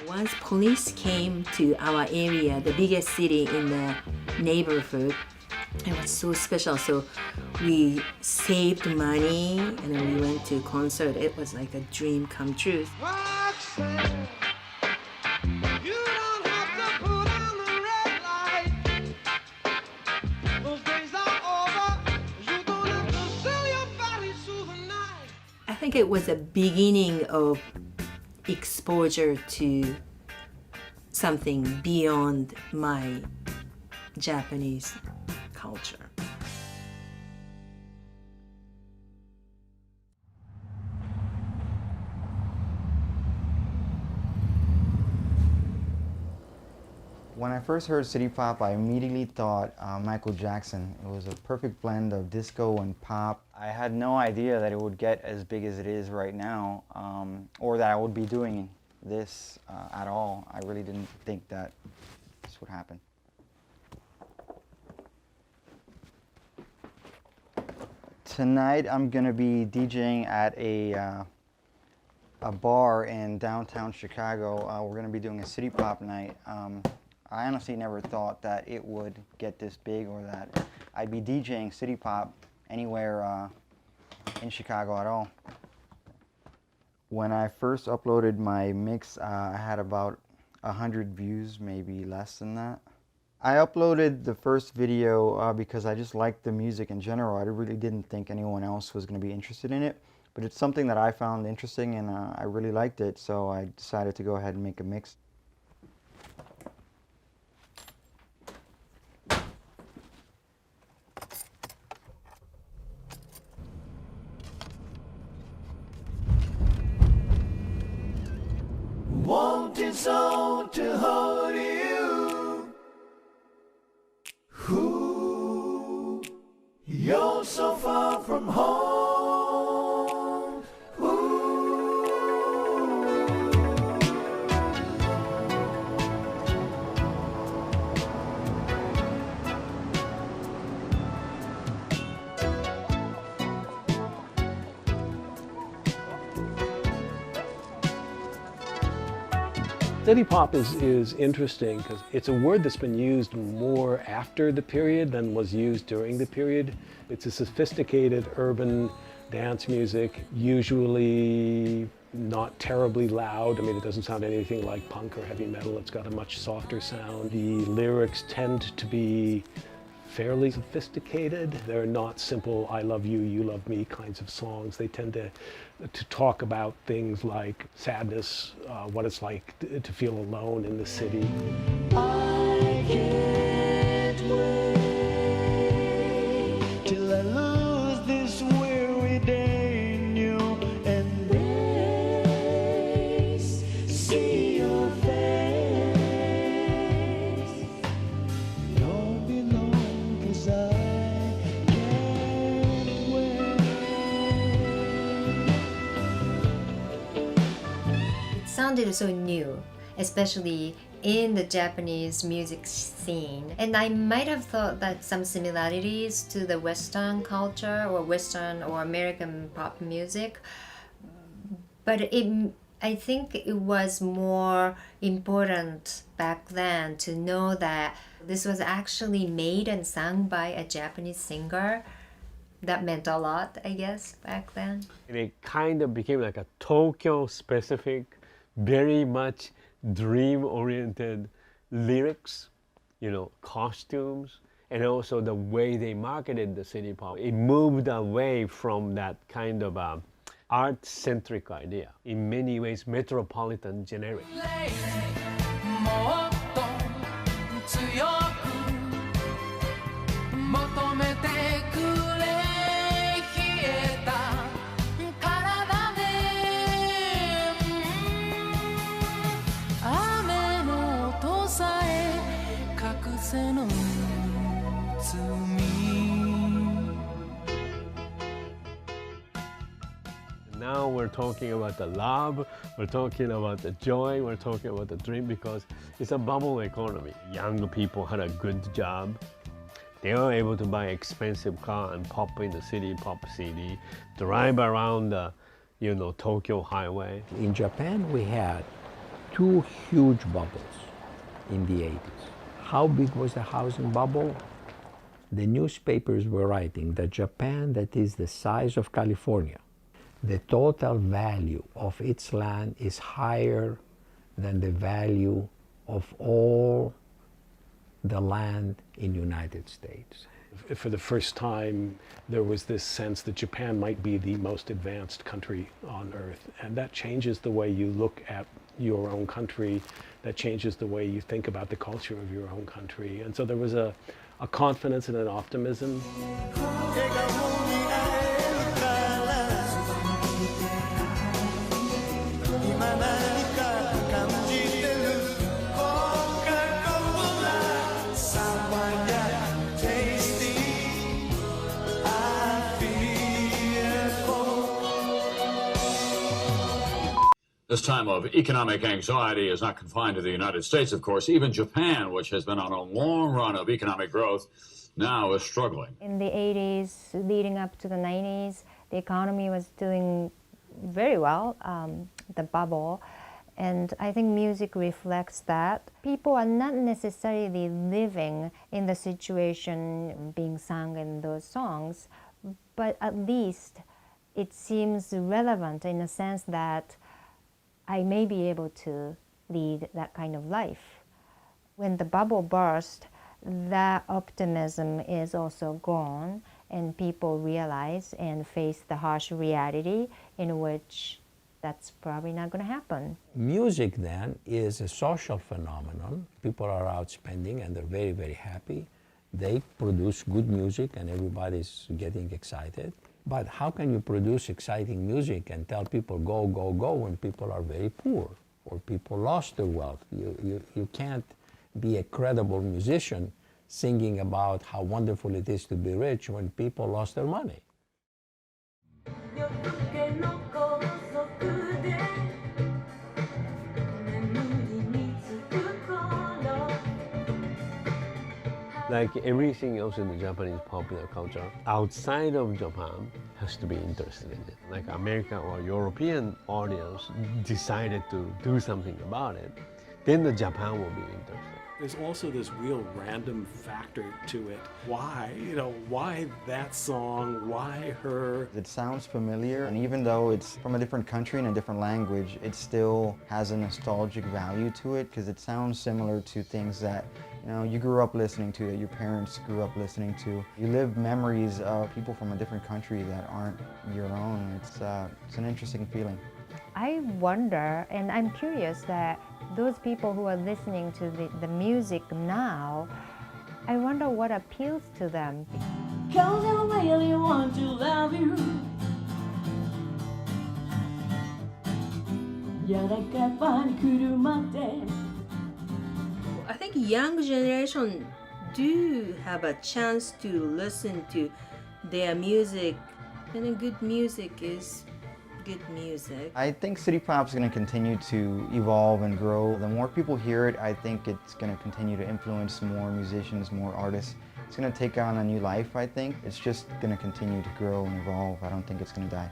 Once police came to our area, the biggest city in the neighborhood, it was so special. So we saved money and then we went to concert. It was like a dream come true. Roxanne, you don't have to put on the red light. Those days are over. You don't have to sell your body through the night. I think it was a beginning of exposure to something beyond my Japanese culture. When I first heard City Pop, I immediately thought Michael Jackson. It was a perfect blend of disco and pop. I had no idea that it would get as big as it is right now, or that I would be doing this at all. I really didn't think that this would happen. Tonight I'm gonna be DJing at a bar in downtown Chicago. We're gonna be doing a City Pop night. I honestly never thought that it would get this big or that I'd be DJing City Pop anywhere in Chicago at all. When I first uploaded my mix, I had about 100 views, maybe less than that. I uploaded the first video because I just liked the music in general. I really didn't think anyone else was going to be interested in it, but it's something that I found interesting and I really liked it, so I decided to go ahead and make a mix. Wanting so to hold you. Ooh, you're so far from home. Ooh. City pop is interesting because it's a word that's been used more after the period than was used during the period. It's a sophisticated urban dance music, usually not terribly loud. I mean, it doesn't sound anything like punk or heavy metal. It's got a much softer sound. The lyrics tend to be fairly sophisticated. They're not simple I love you, you love me kinds of songs. They tend to talk about things like sadness, what it's like to feel alone in the city. I can't wait till I lose this weary day in your embrace. See your face. Don't be long, 'cause I can't wait. It sounded so new, especially in the Japanese music scene. And I might have thought that some similarities to the Western culture or Western or American pop music, but I think it was more important back then to know that this was actually made and sung by a Japanese singer. That meant a lot, I guess, back then. It kind of became like a Tokyo specific, very much dream-oriented lyrics, you know, costumes, and also the way they marketed the city pop. It moved away from that kind of art-centric idea. In many ways, metropolitan generic. Now we're talking about the love, we're talking about the joy, we're talking about the dream, because it's a bubble economy. Young people had a good job. They were able to buy expensive car and pop in the city pop CD, drive around the, you know, Tokyo highway. In Japan, we had two huge bubbles in the 80s. How big was the housing bubble? The newspapers were writing that Japan, that is the size of California, the total value of its land is higher than the value of all the land in United States. For the first time, there was this sense that Japan might be the most advanced country on earth. And that changes the way you look at your own country. That changes the way you think about the culture of your own country. And so there was a confidence and an optimism. This time of economic anxiety is not confined to the United States, of course. Even Japan, which has been on a long run of economic growth, now is struggling. In the 80s, leading up to the 90s, the economy was doing very well, the bubble. And I think music reflects that. People are not necessarily living in the situation being sung in those songs, but at least it seems relevant in the sense that I may be able to lead that kind of life. When the bubble burst, that optimism is also gone, and people realize and face the harsh reality in which that's probably not going to happen. Music then is a social phenomenon. People are out spending and they're very, very happy. They produce good music and everybody's getting excited. But how can you produce exciting music and tell people go, go, go when people are very poor or people lost their wealth? You can't be a credible musician singing about how wonderful it is to be rich when people lost their money. Like everything else in the Japanese popular culture, outside of Japan has to be interested in it. Like America or European audience decided to do something about it, then the Japan will be interested. There's also this real random factor to it. Why? Why that song? Why her? It sounds familiar, and even though it's from a different country and a different language, it still has a nostalgic value to it because it sounds similar to things that you grew up listening to, that your parents grew up listening to. You live memories of people from a different country that aren't your own. It's an interesting feeling. I wonder, and I'm curious that those people who are listening to the music now, I wonder what appeals to them. 'Cause I really want to love you. I think young generation do have a chance to listen to their music, and good music is good music. I think city pop is going to continue to evolve and grow. The more people hear it, I think it's going to continue to influence more musicians, more artists. It's going to take on a new life, I think. It's just going to continue to grow and evolve. I don't think it's going to die.